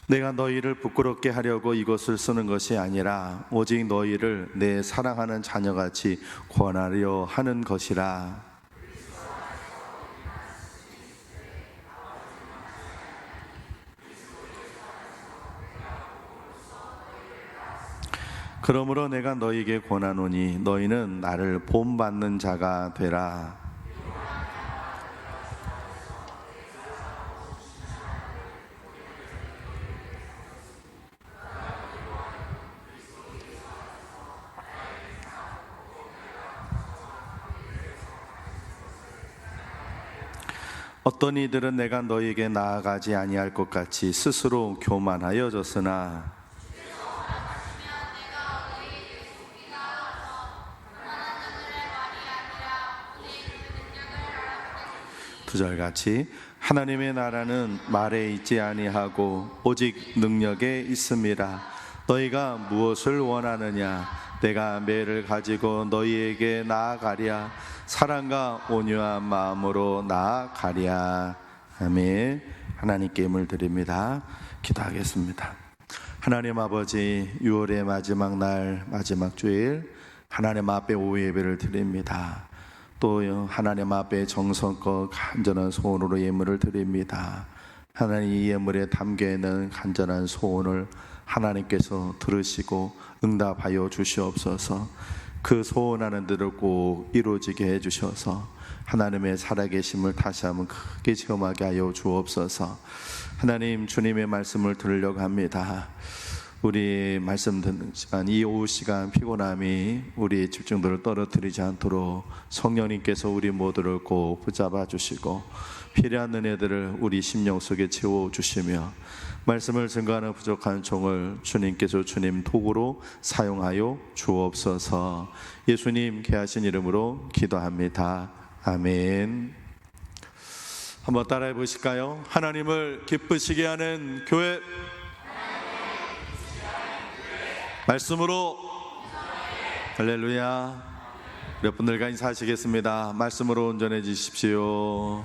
내가 너희를 부끄럽게 하려고 이것을 쓰는 것이 아니라 오직 너희를 내 사랑하는 자녀같이 권하려 하는 것이라. 그러므로 내가 너희에게 권하노니 너희는 나를 본받는 자가 되라. 어떤 이들은 내가 너희에게 나아가지 아니할 것 같이 스스로 교만하여졌으나 두절같이 하나님의 나라는 말에 있지 아니하고 오직 능력에 있음이라. 너희가 무엇을 원하느냐? 내가 매를 가지고 너희에게 나아가랴. 사랑과 온유한 마음으로 나아가랴. 아멘. 하나님께 힘을 드립니다. 기도하겠습니다. 하나님 아버지, 6월의 마지막 날, 마지막 주일 하나님 앞에 오후 예배를 드립니다. 또 하나님 앞에 정성껏 간절한 소원으로 예물을 드립니다. 하나님, 이 예물에 담겨있는 간절한 소원을 하나님께서 들으시고 응답하여 주시옵소서. 그 소원하는 대로 꼭 이루어지게 해주셔서 하나님의 살아계심을 다시 한번 크게 체험하게 하여 주옵소서. 하나님, 주님의 말씀을 들으려고 합니다. 우리 말씀 듣는 시간, 이 오후 시간 피곤함이 우리의 집중도를 떨어뜨리지 않도록 성령님께서 우리 모두를 꼭 붙잡아 주시고 필요한 은혜들을 우리 심령 속에 채워주시며 말씀을 증거하는 부족한 종을 주님께서 주님 도구로 사용하여 주옵소서. 예수님 귀하신 이름으로 기도합니다. 아멘. 한번 따라해 보실까요? 하나님을 기쁘시게 하는 교회, 말씀으로 할렐루야. 몇 분들과 인사하시겠습니다. 말씀으로 온전해 주십시오.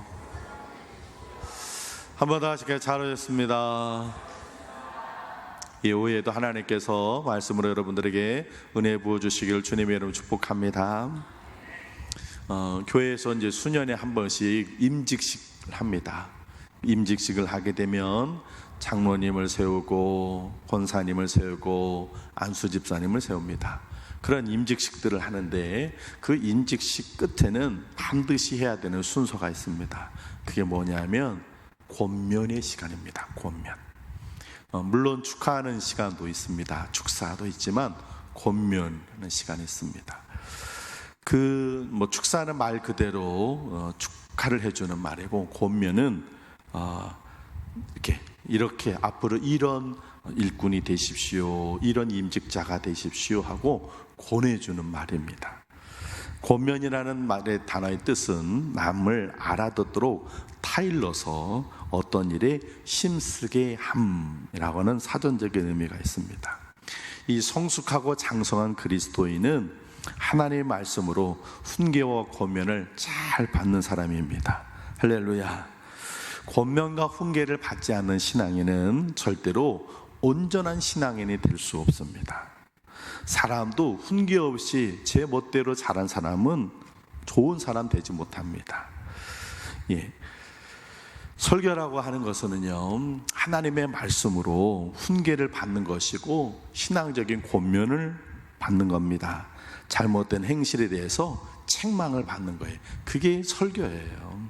한 번 더 하시게 잘하셨습니다. 이 오후에도 하나님께서 말씀으로 여러분들에게 은혜 부어주시기를 주님의 이름으로 축복합니다. 교회에서 이제 수년에 한 번씩 임직식을 합니다. 임직식을 하게 되면 장로님을 세우고 권사님을 세우고 안수집사님을 세웁니다. 그런 임직식들을 하는데 그 임직식 끝에는 반드시 해야 되는 순서가 있습니다. 그게 뭐냐면 권면의 시간입니다. 권면. 물론 축하하는 시간도 있습니다. 축사도 있지만 권면하는 시간이 있습니다. 축사는 말 그대로 축하를 해주는 말이고, 권면은 이렇게 앞으로 이런 일꾼이 되십시오, 이런 임직자가 되십시오 하고 권해주는 말입니다. 권면이라는 말의 단어의 뜻은 남을 알아듣도록 타일러서 어떤 일에 힘쓰게 함이라고 하는 사전적인 의미가 있습니다. 이 성숙하고 장성한 그리스도인은 하나님의 말씀으로 훈계와 권면을 잘 받는 사람입니다. 할렐루야. 권면과 훈계를 받지 않는 신앙인은 절대로 온전한 신앙인이 될 수 없습니다. 사람도 훈계 없이 제 멋대로 자란 사람은 좋은 사람 되지 못합니다. 설교라고 하는 것은요, 하나님의 말씀으로 훈계를 받는 것이고 신앙적인 권면을 받는 겁니다. 잘못된 행실에 대해서 책망을 받는 거예요. 그게 설교예요.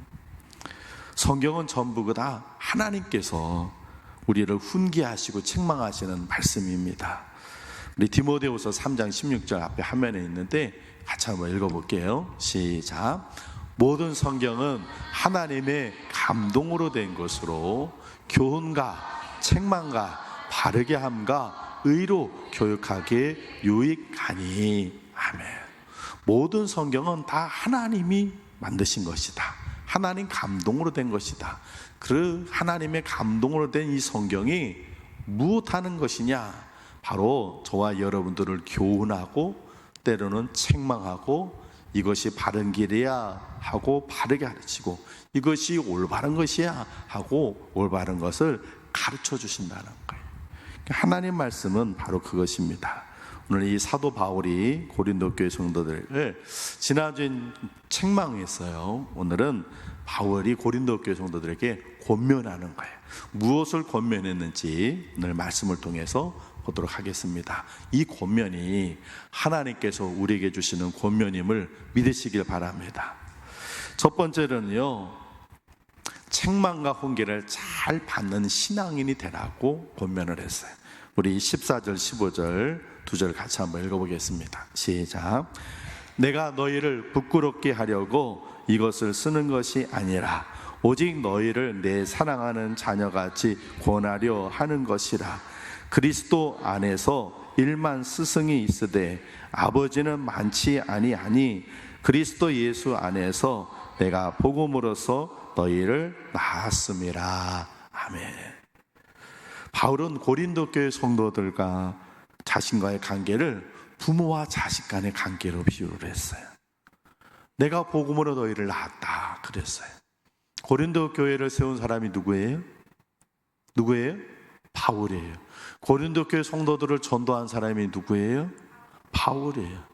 성경은 전부 다 하나님께서 우리를 훈계하시고 책망하시는 말씀입니다. 우리 디모데후서 3장 16절 앞에 화면에 있는데 같이 한번 읽어볼게요. 시작. 모든 성경은 하나님의 감동으로 된 것으로 교훈과 책망과 바르게 함과 의로 교육하기에 유익하니. 아멘. 모든 성경은 다 하나님이 만드신 것이다. 하나님 감동으로 된 것이다. 그 하나님의 감동으로 된 이 성경이 무엇하는 것이냐? 바로 저와 여러분들을 교훈하고 때로는 책망하고 이것이 바른 길이야 하고 바르게 가르치고 이것이 올바른 것이야 하고 올바른 것을 가르쳐 주신다는 거예요. 하나님 말씀은 바로 그것입니다. 오늘 이 사도 바울이 고린도 교회 성도들을 지난주에 책망했어요. 오늘은 바울이 고린도 교회 성도들에게 권면하는 거예요. 무엇을 권면했는지 오늘 말씀을 통해서 보도록 하겠습니다. 이 권면이 하나님께서 우리에게 주시는 권면임을 믿으시길 바랍니다. 첫 번째는요, 책망과 훈계를 잘 받는 신앙인이 되라고 권면을 했어요. 우리 14절 15절 두 절 같이 한번 읽어보겠습니다. 시작. 내가 너희를 부끄럽게 하려고 이것을 쓰는 것이 아니라 오직 너희를 내 사랑하는 자녀같이 권하려 하는 것이라. 그리스도 안에서 일만 스승이 있으되 아버지는 많지 아니하니 그리스도 예수 안에서 내가 복음으로써 너희를 낳았음이라. 아멘. 바울은 고린도 교회 성도들과 자신과의 관계를 부모와 자식 간의 관계로 비유를 했어요. 내가 복음으로 너희를 낳았다 그랬어요. 고린도 교회를 세운 사람이 누구예요? 누구예요? 바울이에요. 고린도 교회 성도들을 전도한 사람이 누구예요? 바울이에요.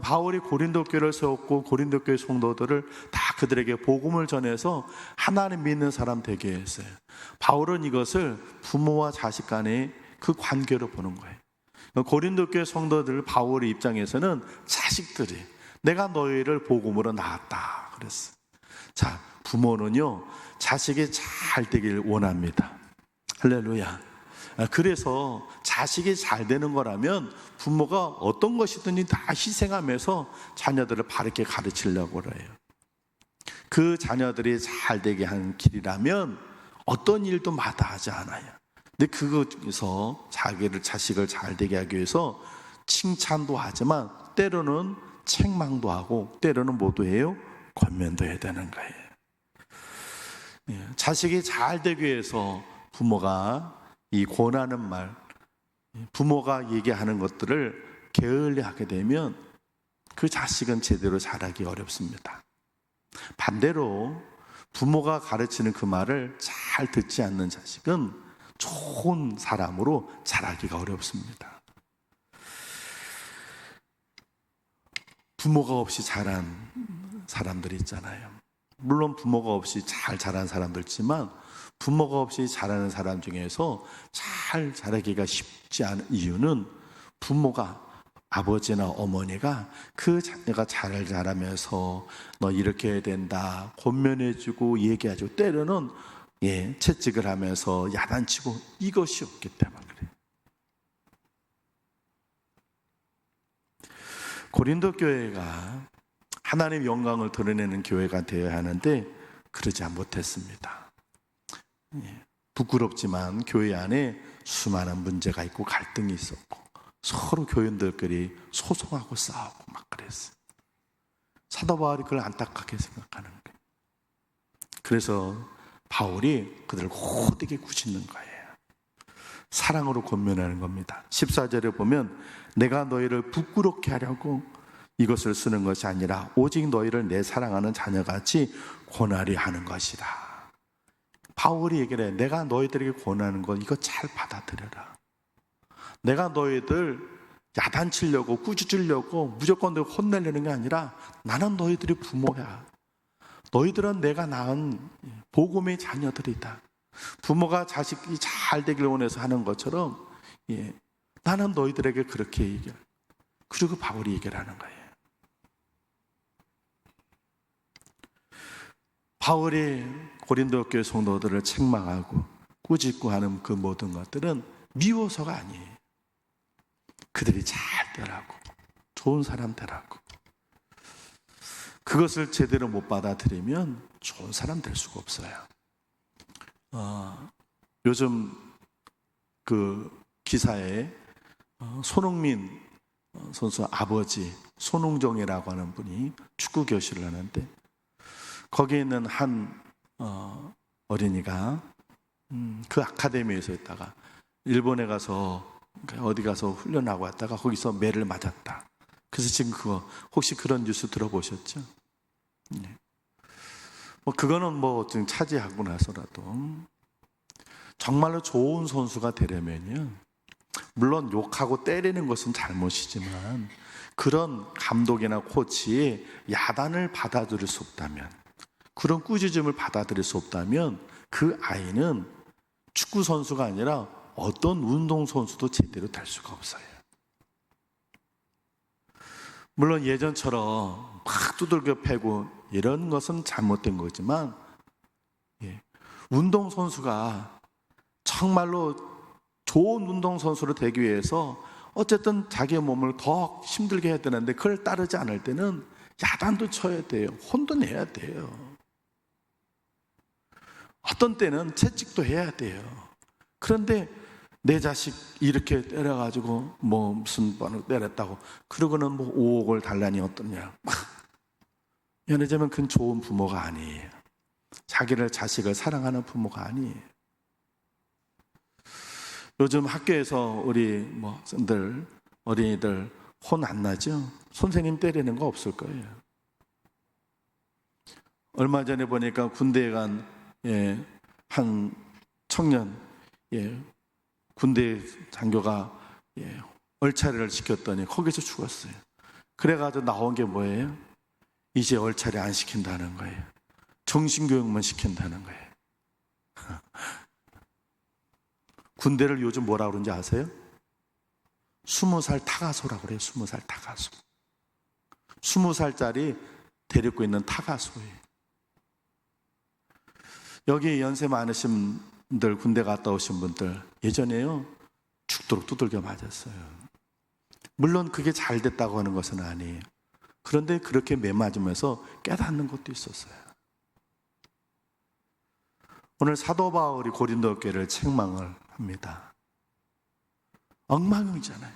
바울이 고린도 교회를 세웠고 고린도 교회 성도들을 다 그들에게 복음을 전해서 하나님 믿는 사람 되게 했어요. 바울은 이것을 부모와 자식 간의 그 관계로 보는 거예요. 고린도 교회 성도들 바울의 입장에서는 자식들이 내가 너희를 복음으로 낳았다 그랬어요. 자, 부모는요 자식이 잘 되길 원합니다. 할렐루야. 그래서 자식이 잘 되는 거라면 부모가 어떤 것이든지 다 희생하면서 자녀들을 바르게 가르치려고 그래요. 그 자녀들이 잘 되게 하는 길이라면 어떤 일도 마다하지 않아요. 근데 그것에서 자식을 잘 되게 하기 위해서 칭찬도 하지만 때로는 책망도 하고 때로는 뭐도 해요? 권면도 해야 되는 거예요. 자식이 잘 되기 위해서 부모가 이 권하는 말, 부모가 얘기하는 것들을 게을리 하게 되면 그 자식은 제대로 자라기 어렵습니다. 반대로 부모가 가르치는 그 말을 잘 듣지 않는 자식은 좋은 사람으로 자라기가 어렵습니다. 부모가 없이 자란 사람들이 있잖아요. 물론 부모가 없이 잘 자란 사람들 있지만 부모가 없이 자라는 사람 중에서 잘 자라기가 쉽지 않은 이유는 부모가 아버지나 어머니가 그 자녀가 잘 자라면서 너 이렇게 해야 된다 권면해주고 얘기해주고 때로는 채찍을 하면서 야단치고 이것이 없기 때문에 그래요. 고린도 교회가 하나님의 영광을 드러내는 교회가 되어야 하는데 그러지 못했습니다. 부끄럽지만 교회 안에 수많은 문제가 있고 갈등이 있었고 서로 교인들끼리 소송하고 싸우고 막 그랬어요. 사도 바울이 그걸 안타깝게 생각하는 거예요. 그래서 바울이 그들을 호되게 꾸짖는 거예요. 사랑으로 권면하는 겁니다. 14절에 보면 내가 너희를 부끄럽게 하려고 이것을 쓰는 것이 아니라 오직 너희를 내 사랑하는 자녀같이 권하려 하는 것이다. 바울이 얘기를 해. 내가 너희들에게 권하는 건 이거 잘 받아들여라. 내가 너희들 야단치려고 꾸짖으려고 무조건 너희 혼내려는 게 아니라 나는 너희들이 부모야. 너희들은 내가 낳은 복음의 자녀들이다. 부모가 자식이 잘 되길 원해서 하는 것처럼 나는 너희들에게 그렇게 얘기해. 그리고 바울이 얘기를 하는 거예요. 바울이 고린도 교회 성도들을 책망하고 꾸짖고 하는 그 모든 것들은 미워서가 아니에요. 그들이 잘 되라고, 좋은 사람 되라고. 그것을 제대로 못 받아들이면 좋은 사람 될 수가 없어요. 요즘 그 기사에 손흥민 선수 아버지 손흥정이라고 하는 분이 축구 교실을 하는데 거기에 있는 한 어린이가 그 아카데미에서 있다가 일본에 가서 어디 가서 훈련하고 왔다가 거기서 매를 맞았다. 그래서 지금 그거 혹시 그런 뉴스 들어보셨죠? 네. 그거는 좀 차지하고 나서라도 정말로 좋은 선수가 되려면요 물론 욕하고 때리는 것은 잘못이지만 그런 감독이나 코치의 야단을 받아들일 수 없다면, 그런 꾸짖음을 받아들일 수 없다면 그 아이는 축구 선수가 아니라 어떤 운동 선수도 제대로 될 수가 없어요. 물론 예전처럼 막 두들겨 패고 이런 것은 잘못된 거지만, 운동 선수가 정말로 좋은 운동 선수로 되기 위해서 어쨌든 자기의 몸을 더 힘들게 해야 되는데, 그걸 따르지 않을 때는 야단도 쳐야 돼요. 혼도 내야 돼요. 어떤 때는 채찍도 해야 돼요. 그런데 내 자식 이렇게 때려가지고 뭐 무슨 번을 때렸다고 그러고는 뭐 5억을 달라니 어떠냐. 연애자면 그건 좋은 부모가 아니에요. 자식을 사랑하는 부모가 아니에요. 요즘 학교에서 우리 어린이들 혼 안 나죠? 선생님 때리는 거 없을 거예요. 얼마 전에 보니까 군대에 간 한 청년, 군대 장교가 얼차례를 시켰더니 거기서 죽었어요. 그래가지고 나온 게 뭐예요? 이제 얼차례 안 시킨다는 거예요. 정신교육만 시킨다는 거예요. 군대를 요즘 뭐라 그러는지 아세요? 20살 타가소라고 그래요. 20살 타가소. 20살짜리 데리고 있는 타가소예요. 여기 연세 많으신 분들, 군대 갔다 오신 분들, 예전에요 죽도록 두들겨 맞았어요. 물론 그게 잘 됐다고 하는 것은 아니에요. 그런데 그렇게 매 맞으면서 깨닫는 것도 있었어요. 오늘 사도 바울이 고린도 교회를 책망을 합니다. 엉망이잖아요.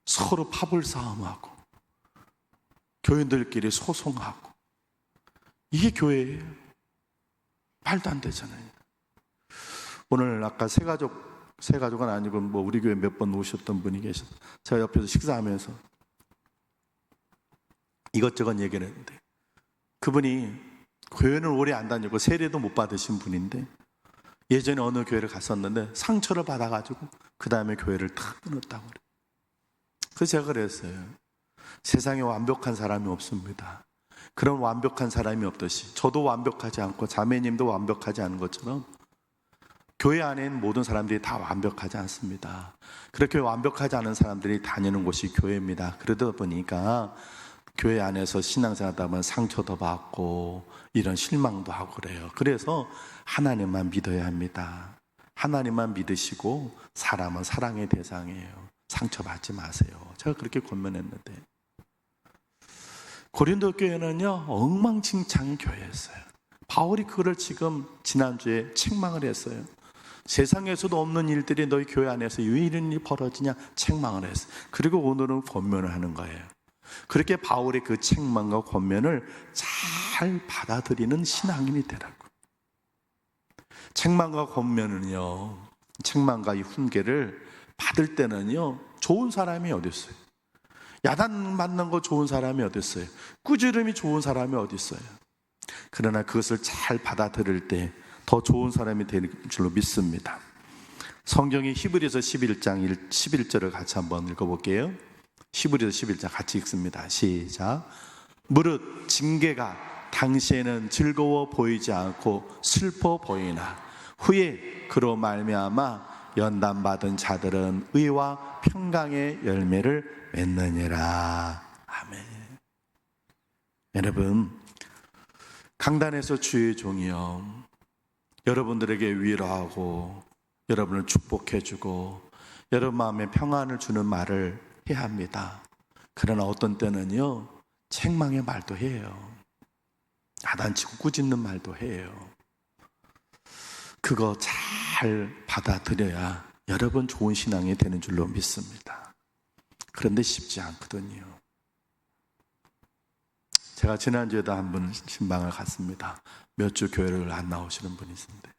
서로 팝을 싸움하고 교인들끼리 소송하고, 이게 교회예요. 말도 안 되잖아요. 오늘 아까 세 가족은 아니고 우리 교회 몇 번 오셨던 분이 계셔서 제가 옆에서 식사하면서 이것저것 얘기를 했는데, 그분이 교회는 오래 안 다니고 세례도 못 받으신 분인데 예전에 어느 교회를 갔었는데 상처를 받아가지고 그 다음에 교회를 탁 끊었다고 그래요. 그래서 제가 그랬어요. 세상에 완벽한 사람이 없습니다. 그런 완벽한 사람이 없듯이 저도 완벽하지 않고 자매님도 완벽하지 않은 것처럼 교회 안에 있는 모든 사람들이 다 완벽하지 않습니다. 그렇게 완벽하지 않은 사람들이 다니는 곳이 교회입니다. 그러다 보니까 교회 안에서 신앙생활 하면 상처도 받고 이런 실망도 하고 그래요. 그래서 하나님만 믿어야 합니다. 하나님만 믿으시고 사람은 사랑의 대상이에요. 상처받지 마세요. 제가 그렇게 권면했는데, 고린도 교회는요 엉망진창의 교회였어요. 바울이 그거를 지금 지난주에 책망을 했어요. 세상에서도 없는 일들이 너희 교회 안에서 왜 이런 일이 벌어지냐 책망을 했어요. 그리고 오늘은 권면을 하는 거예요. 그렇게 바울의 그 책망과 권면을 잘 받아들이는 신앙인이 되라고. 책망과 권면은요, 책망과 이 훈계를 받을 때는요 좋은 사람이 어디 있어요? 야단 맞는 거 좋은 사람이 어디 있어요? 꾸지름이 좋은 사람이 어디 있어요? 그러나 그것을 잘 받아들일 때 더 좋은 사람이 되는 줄로 믿습니다. 성경의 히브리서 11장 11절을 같이 한번 읽어볼게요. 히브리서 11장 같이 읽습니다. 시작. 무릇 징계가 당시에는 즐거워 보이지 않고 슬퍼 보이나 후에 그로 말미암아 연단받은 자들은 의와 평강의 열매를 맺느니라. 아멘. 여러분, 강단에서 주의 종이요 여러분들에게 위로하고 여러분을 축복해주고 여러분 마음에 평안을 주는 말을 해야 합니다. 그러나 어떤 때는요 책망의 말도 해요. 야단치고 꾸짖는 말도 해요. 그거 잘 받아들여야 여러분 좋은 신앙이 되는 줄로 믿습니다. 그런데 쉽지 않거든요. 제가 지난주에도 한 분 신방을 갔습니다. 몇 주 교회를 안 나오시는 분이 있는데,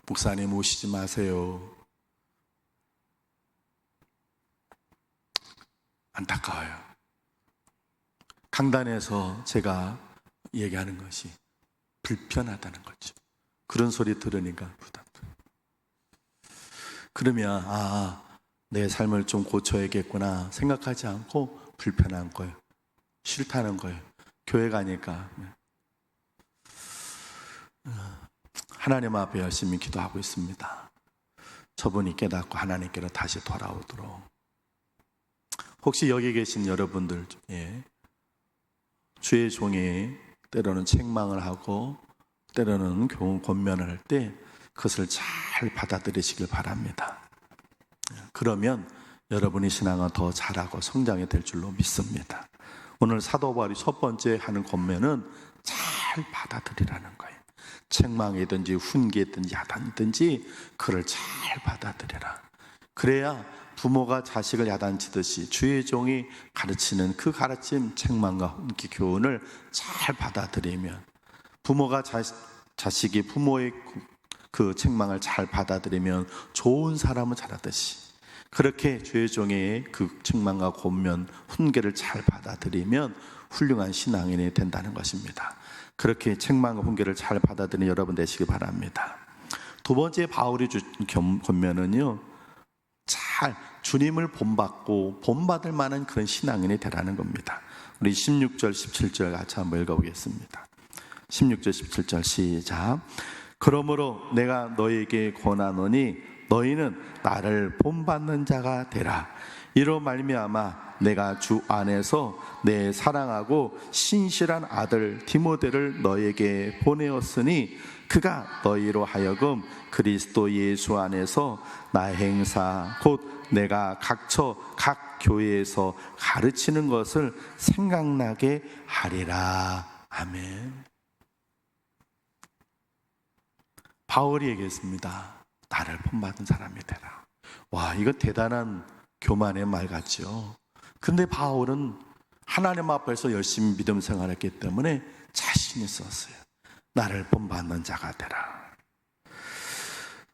목사님 오시지 마세요. 안타까워요. 강단에서 제가 얘기하는 것이 불편하다는 거죠. 그런 소리 들으니까 부담돼요. 그러면 내 삶을 좀 고쳐야겠구나 생각하지 않고 불편한 거예요. 싫다는 거예요. 교회 가니까. 하나님 앞에 열심히 기도하고 있습니다. 저분이 깨닫고 하나님께로 다시 돌아오도록. 혹시 여기 계신 여러분들 중에 주의 종이 때로는 책망을 하고 때로는 권면을 할 때 그것을 잘 받아들이시길 바랍니다. 그러면 여러분의 신앙은 더 자라고 성장이 될 줄로 믿습니다. 오늘 사도 바울이 첫 번째 하는 권면은 잘 받아들이라는 거예요. 책망이든지 훈계든지 야단이든지 그를 잘 받아들여라. 그래야 부모가 자식을 야단치듯이 주의 종이 가르치는 그 가르침, 책망과 훈계, 교훈을 잘 받아들이면, 부모가 자식이 부모의 그 책망을 잘 받아들이면 좋은 사람은 자라듯이, 그렇게 주의 종의 그 책망과 권면, 훈계를 잘 받아들이면 훌륭한 신앙인이 된다는 것입니다. 그렇게 책망과 훈계를 잘 받아들이는 여러분 되시기 바랍니다. 두 번째 바울이 준 권면은요, 잘 주님을 본받고 본받을 만한 그런 신앙인이 되라는 겁니다. 우리 16절 17절 같이 한번 읽어보겠습니다. 16절 17절 시작. 그러므로 내가 너희에게 권하노니 너희는 나를 본받는 자가 되라. 이로 말미암아 내가 주 안에서 내 사랑하고 신실한 아들 디모데를 너희에게 보내었으니 그가 너희로 하여금 그리스도 예수 안에서 나 행사 곧 내가 각처 각 교회에서 가르치는 것을 생각나게 하리라. 아멘. 바울이 얘기했습니다. 나를 본받은 사람이 되라. 와, 이거 대단한 교만의 말 같죠. 근데 바울은 하나님 앞에서 열심히 믿음 생활했기 때문에 자신 있었어요. 나를 본받는 자가 되라.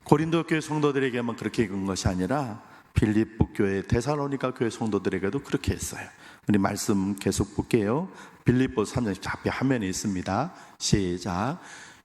고린도 교회 성도들에게만 그렇게 읽은 것이 아니라 빌립보 교회, 데살로니가 교회 성도들에게도 그렇게 했어요. 우리 말씀 계속 볼게요. 빌립보 3장 앞에 화면에 있습니다. 시작.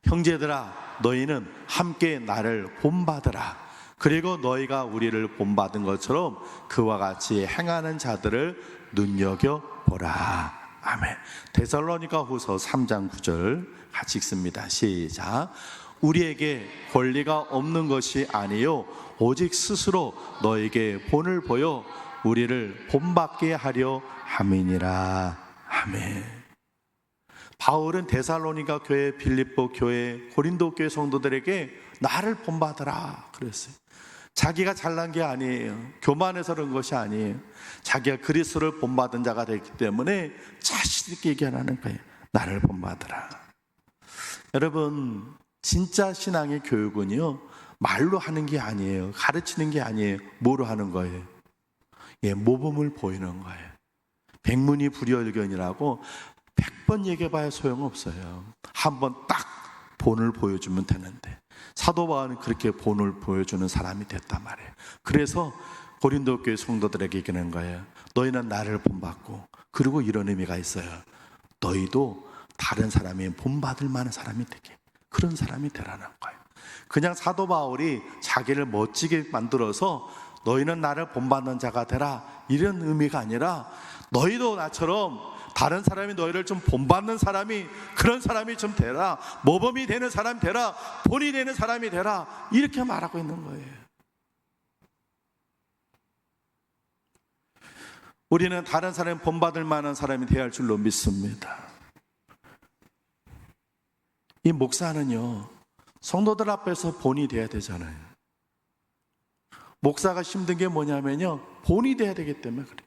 형제들아, 너희는 함께 나를 본받으라. 그리고 너희가 우리를 본받은 것처럼 그와 같이 행하는 자들을 눈여겨보라. 아멘. 데살로니가 후서 3장 9절 같이 읽습니다. 시작. 우리에게 권리가 없는 것이 아니요 오직 스스로 너에게 본을 보여 우리를 본받게 하려 함이니라. 아멘. 바울은 데살로니가 교회, 빌립보 교회, 고린도 교회 성도들에게 나를 본받으라 그랬어요. 자기가 잘난 게 아니에요. 교만해서 그런 것이 아니에요. 자기가 그리스도를 본받은 자가 됐기 때문에 자신 있게 얘기하는 거예요. 나를 본받으라. 여러분, 진짜 신앙의 교육은요, 말로 하는 게 아니에요. 가르치는 게 아니에요. 뭐로 하는 거예요? 모범을 보이는 거예요. 백문이 불여일견이라고 100번 얘기해봐야 소용없어요. 한번 딱 본을 보여주면 되는데, 사도 바울은 그렇게 본을 보여주는 사람이 됐단 말이에요. 그래서 고린도 교회 성도들에게 얘기하는 거예요. 너희는 나를 본받고, 그리고 이런 의미가 있어요. 너희도 다른 사람이 본받을 만한 사람이 되게, 그런 사람이 되라는 거예요. 그냥 사도 바울이 자기를 멋지게 만들어서 너희는 나를 본받는 자가 되라 이런 의미가 아니라, 너희도 나처럼 다른 사람이 너희를 좀 본받는 사람이, 그런 사람이 좀 되라, 모범이 되는 사람이 되라, 본이 되는 사람이 되라, 이렇게 말하고 있는 거예요. 우리는 다른 사람이 본받을 만한 사람이 되어야 할 줄로 믿습니다. 이 목사는요, 성도들 앞에서 본이 돼야 되잖아요. 목사가 힘든 게 뭐냐면요, 본이 돼야 되기 때문에 그래요.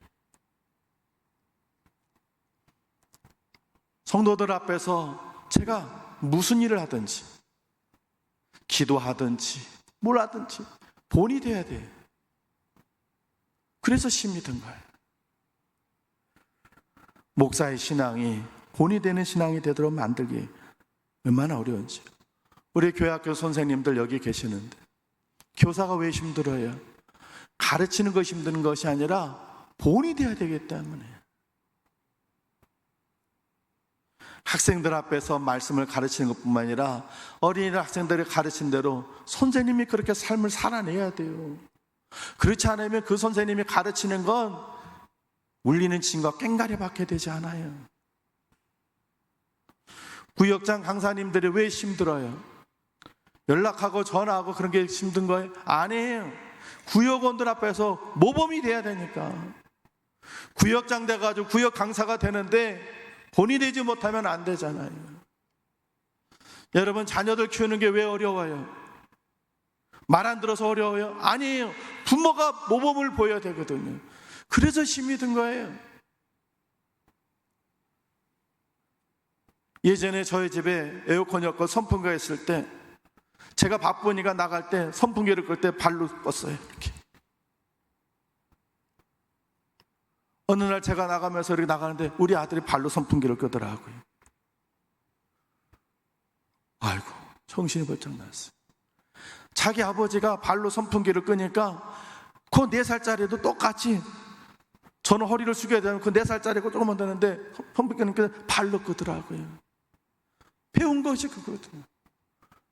성도들 앞에서 제가 무슨 일을 하든지, 기도하든지 뭘 하든지 본이 돼야 돼요. 그래서 힘이 든 거예요. 목사의 신앙이 본이 되는 신앙이 되도록 만들기 얼마나 어려운지. 우리 교회학교 선생님들 여기 계시는데, 교사가 왜 힘들어요? 가르치는 것이 힘든 것이 아니라 본이 돼야 되기 때문에. 학생들 앞에서 말씀을 가르치는 것뿐만 아니라 어린이들, 학생들이 가르친 대로 선생님이 그렇게 삶을 살아내야 돼요. 그렇지 않으면 그 선생님이 가르치는 건 울리는 징과 꽹가리밖에 되지 않아요. 구역장 강사님들이 왜 힘들어요? 연락하고 전화하고 그런 게 힘든 거예요? 아니에요. 구역원들 앞에서 모범이 돼야 되니까. 구역장 돼가지고 구역 강사가 되는데 본이 되지 못하면 안 되잖아요. 여러분, 자녀들 키우는 게 왜 어려워요? 말 안 들어서 어려워요? 아니에요. 부모가 모범을 보여야 되거든요. 그래서 힘이 든 거예요. 예전에 저희 집에 에어컨이 없고 선풍기가 있을 때 제가 바쁘니까 나갈 때 선풍기를 끌 때 발로 껐어요. 이렇게. 어느 날 제가 나가면서 이렇게 나가는데 우리 아들이 발로 선풍기를 끄더라고요. 아이고, 정신이 벌쩍 났어요. 자기 아버지가 발로 선풍기를 끄니까 그 4살짜리도 똑같이, 저는 허리를 숙여야 되는 그 4살짜리고 조금만 되는데 선풍기는 발로 끄더라고요. 배운 것이 그거거든요.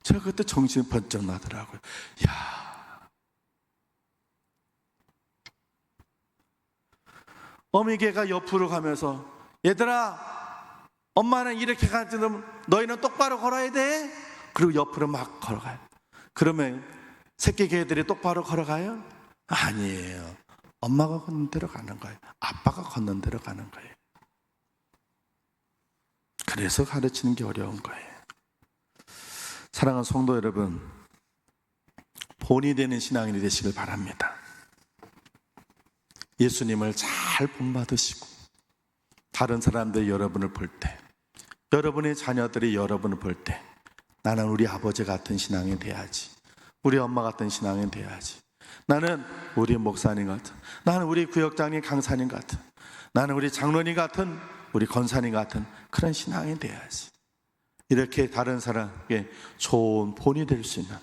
제가 그때 정신이 번쩍 나더라고요. 야, 어미개가 옆으로 가면서 얘들아, 엄마는 이렇게 가지, 너희는 똑바로 걸어야 돼. 그리고 옆으로 막 걸어가요. 그러면 새끼 개들이 똑바로 걸어가요? 아니에요. 엄마가 걷는 대로 가는 거예요. 아빠가 걷는 대로 가는 거예요. 그래서 가르치는 게 어려운 거예요. 사랑하는 성도 여러분, 본이 되는 신앙인이 되시길 바랍니다. 예수님을 잘 본받으시고 다른 사람들이 여러분을 볼 때, 여러분의 자녀들이 여러분을 볼 때 나는 우리 아버지 같은 신앙이 돼야지, 우리 엄마 같은 신앙이 돼야지, 나는 우리 목사님 같은, 나는 우리 구역장님 강사님 같은, 나는 우리 장로님 같은, 우리 권사님 같은 그런 신앙이 돼야지, 이렇게 다른 사람에게 좋은 본이 될 수 있는,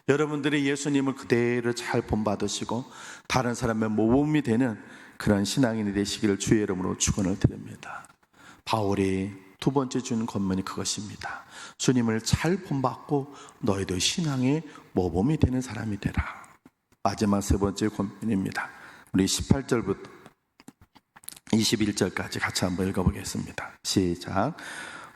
여러분들이 예수님을 그대로 잘 본받으시고 다른 사람의 모범이 되는 그런 신앙인이 되시기를 주의 이름으로 축원을 드립니다. 바울이 두 번째 주는 권면이 그것입니다. 주님을 잘 본받고 너희도 신앙의 모범이 되는 사람이 되라. 마지막 세 번째 권면입니다. 우리 18절부터 21절까지 같이 한번 읽어보겠습니다. 시작.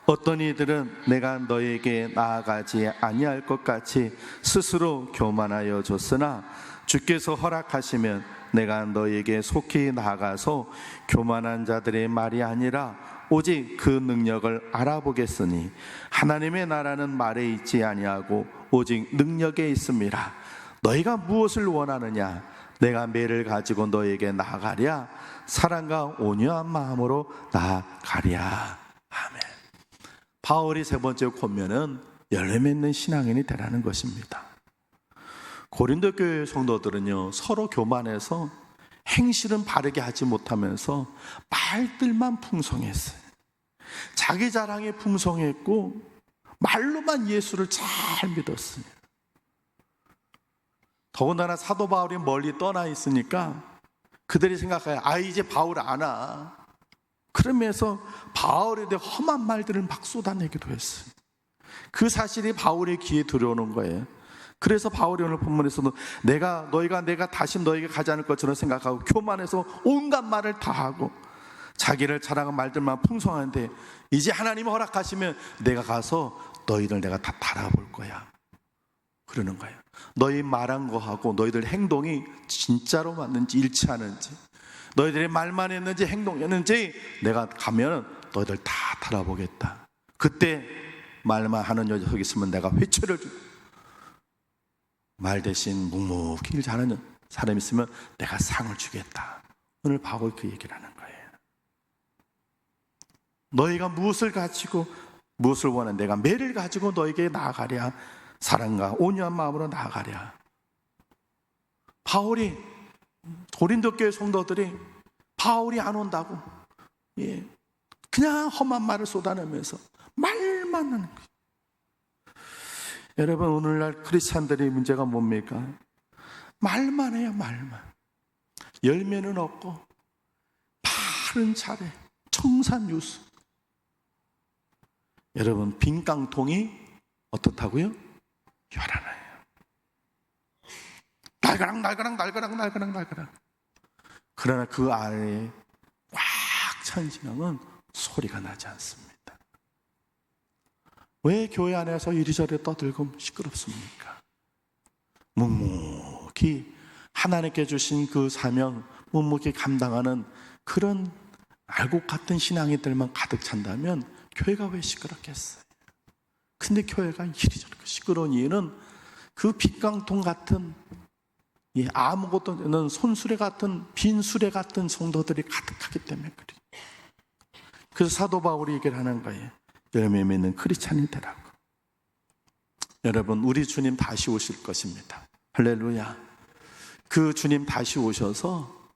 어떤 이들은 내가 너에게 나아가지 아니할 것 같이 스스로 교만하여 줬으나 주께서 허락하시면 내가 너에게 속히 나아가서 교만한 자들의 말이 아니라 오직 그 능력을 알아보겠으니 하나님의 나라는 말에 있지 아니하고 오직 능력에 있습니다. 너희가 무엇을 원하느냐? 내가 매를 가지고 너에게 나아가랴? 사랑과 온유한 마음으로 나아가랴. 아멘. 바울이 세 번째 권면은 열매 맺는 신앙인이 되라는 것입니다. 고린도 교회 성도들은요, 서로 교만해서 행실은 바르게 하지 못하면서 말들만 풍성했어요. 자기 자랑에 풍성했고 말로만 예수를 잘 믿었어요. 더군다나 사도 바울이 멀리 떠나 있으니까 그들이 생각해요. 아, 이제 바울 안 와. 그러면서 바울에 대해 험한 말들을 막 쏟아내기도 했어요. 그 사실이 바울의 귀에 들어오는 거예요. 그래서 바울이 오늘 본문에서도 너희가 내가 다시 너에게 가지 않을 것처럼 생각하고 교만해서 온갖 말을 다 하고 자기를 자랑한 말들만 풍성한데 이제 하나님이 허락하시면 내가 가서 너희들 내가 다 달아볼 거야. 그러는 거예요. 너희 말한 거하고 너희들 행동이 진짜로 맞는지 일치하는지, 너희들의 말만 했는지 행동했는지 내가 가면 너희들 다 달아보겠다. 그때 말만 하는 녀석 있으면 내가 회초를 주고, 말 대신 묵묵히 잘하는 사람 있으면 내가 상을 주겠다. 오늘 바울이 그 얘기를 하는 거예요. 너희가 무엇을 가지고 무엇을 원하는, 내가 매를 가지고 너에게 나아가랴. 사랑과 온유한 마음으로 나아가랴. 바울이, 고린도 교회 성도들이 바울이 안 온다고 그냥 험한 말을 쏟아내면서 말만 하는 거예요. 여러분, 오늘날 크리스찬들의 문제가 뭡니까? 말만 해요. 말만. 열매는 없고 바른 차례, 청산유수. 여러분, 빈 깡통이 어떻다고요? 요란해요. 날가락. 그러나 그 안에 꽉 찬 신앙은 소리가 나지 않습니다. 왜 교회 안에서 이리저리 떠들고 시끄럽습니까? 묵묵히 하나님께 주신 그 사명 묵묵히 감당하는 그런 알곡 같은 신앙이들만 가득 찬다면 교회가 왜 시끄럽겠어요? 근데 교회가 이리저리 시끄러운 이유는 그 빗강통 같은 아무것도 없는 손수레 같은 빈 수레 같은 성도들이 가득하기 때문에 그래요. 그래서 사도 바울이 얘기를 하는 거예요. 열매 맺는 크리스찬이 되라고. 여러분, 우리 주님 다시 오실 것입니다. 할렐루야. 그 주님 다시 오셔서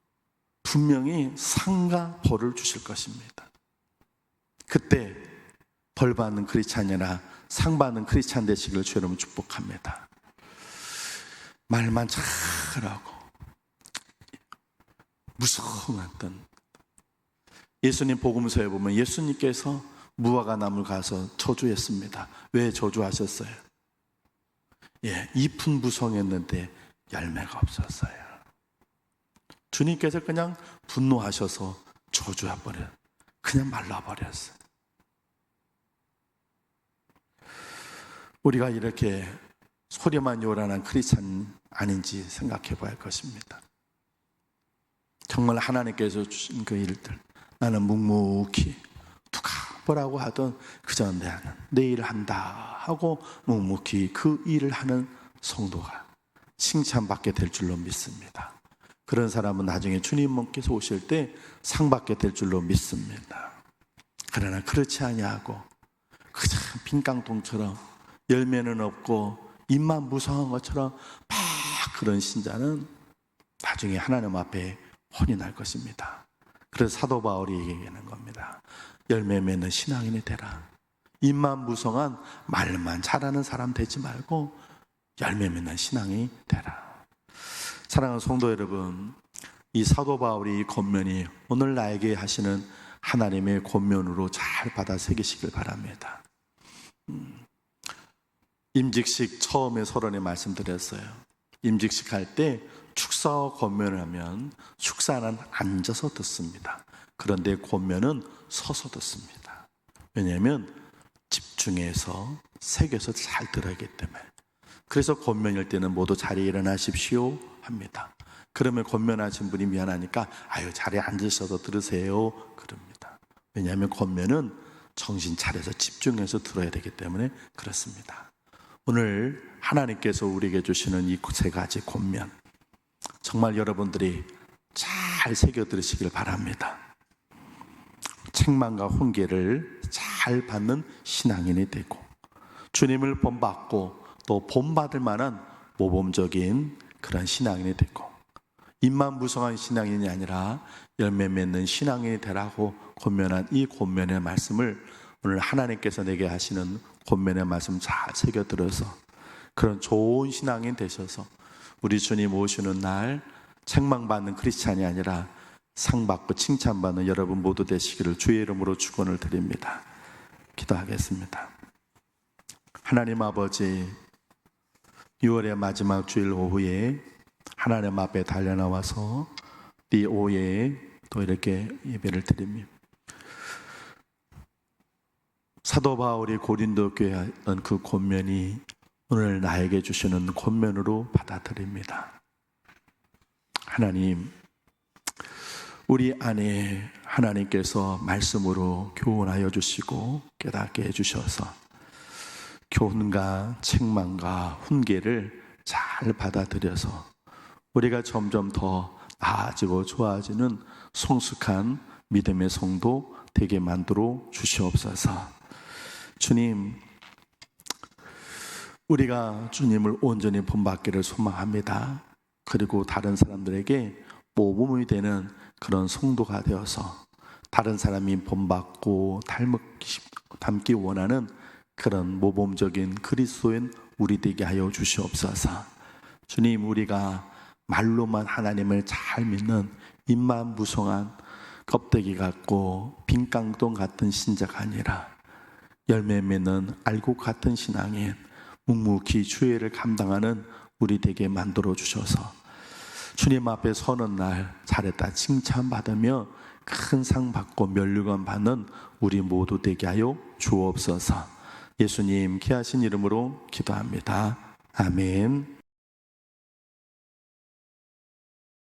분명히 상과 벌을 주실 것입니다. 그때 벌 받는 크리스찬이나 상 받는 크리스찬 되시기를 주 여러분 축복합니다. 말만 잘하고 무성했던 예수님 복음서에 보면 예수님께서 무화과 나무를 가서 저주했습니다. 왜 저주하셨어요? 잎은 무성했는데 열매가 없었어요. 주님께서 그냥 분노하셔서 저주해버려요. 그냥 말라버렸어요. 우리가 이렇게 소리만 요란한 크리스찬 아닌지 생각해 봐야 할 것입니다. 정말 하나님께서 주신 그 일들, 나는 묵묵히 누가 뭐라고 하든 그저 내 일을 한다 하고 묵묵히 그 일을 하는 성도가 칭찬받게 될 줄로 믿습니다. 그런 사람은 나중에 주님께서 오실 때 상 받게 될 줄로 믿습니다. 그러나 그렇지 아니하고 그저 빈깡통처럼 열매는 없고 입만 무성한 것처럼 막 그런 신자는 나중에 하나님 앞에 혼이 날 것입니다. 그래서 사도 바울이 얘기하는 겁니다. 열매 맺는 신앙인이 되라. 입만 무성한 말만 잘하는 사람 되지 말고 열매 맺는 신앙이 되라. 사랑하는 성도 여러분, 이 사도 바울이 이 권면이 오늘 나에게 하시는 하나님의 권면으로 잘 받아 새기시길 바랍니다. 임직식 처음에 서론에 말씀드렸어요. 임직식 할 때 축사와 권면을 하면 축사는 앉아서 듣습니다. 그런데 권면은 서서 듣습니다. 왜냐하면 집중해서 새겨서 잘 들어야 하기 때문에. 그래서 권면일 때는 모두 자리에 일어나십시오 합니다. 그러면 권면하신 분이 미안하니까 자리에 앉으셔서 들으세요 그럽니다. 왜냐하면 권면은 정신 차려서 집중해서 들어야 되기 때문에 그렇습니다. 오늘 하나님께서 우리에게 주시는 이 세 가지 권면, 정말 여러분들이 잘 새겨 들으시길 바랍니다. 책망과 훈계를 잘 받는 신앙인이 되고, 주님을 본받고 또 본받을 만한 모범적인 그런 신앙인이 되고, 입만 무성한 신앙인이 아니라 열매 맺는 신앙인이 되라고 권면한 이 권면의 말씀을 오늘 하나님께서 내게 하시는 권면의 말씀 잘 새겨 들어서 그런 좋은 신앙인 되셔서 우리 주님 오시는 날 책망받는 크리스찬이 아니라 상받고 칭찬받는 여러분 모두 되시기를 주의 이름으로 축원을 드립니다. 기도하겠습니다. 하나님 아버지, 6월의 마지막 주일 오후에 하나님 앞에 달려나와서 이 오후에 또 이렇게 예배를 드립니다. 사도 바울이 고린도 교회에 했던 그 권면이 오늘 나에게 주시는 권면으로 받아들입니다. 하나님, 우리 안에 하나님께서 말씀으로 교훈하여 주시고 깨닫게 해주셔서 교훈과 책망과 훈계를 잘 받아들여서 우리가 점점 더 나아지고 좋아지는 성숙한 믿음의 성도 되게 만들어 주시옵소서. 주님, 우리가 주님을 온전히 본받기를 소망합니다. 그리고 다른 사람들에게 모범이 되는 그런 성도가 되어서 다른 사람이 본받고 닮기 원하는 그런 모범적인 그리스도인 우리 되게 하여 주시옵소서. 주님, 우리가 말로만 하나님을 잘 믿는 입만 무성한 껍데기 같고 빈깡동 같은 신자가 아니라 열매 맺는 알곡 같은 신앙인 묵묵히 주의를 감당하는 우리 되게 만들어 주셔서 주님 앞에 서는 날 잘했다 칭찬받으며 큰 상 받고 면류관 받는 우리 모두 되게 하여 주옵소서. 예수님 귀하신 이름으로 기도합니다. 아멘.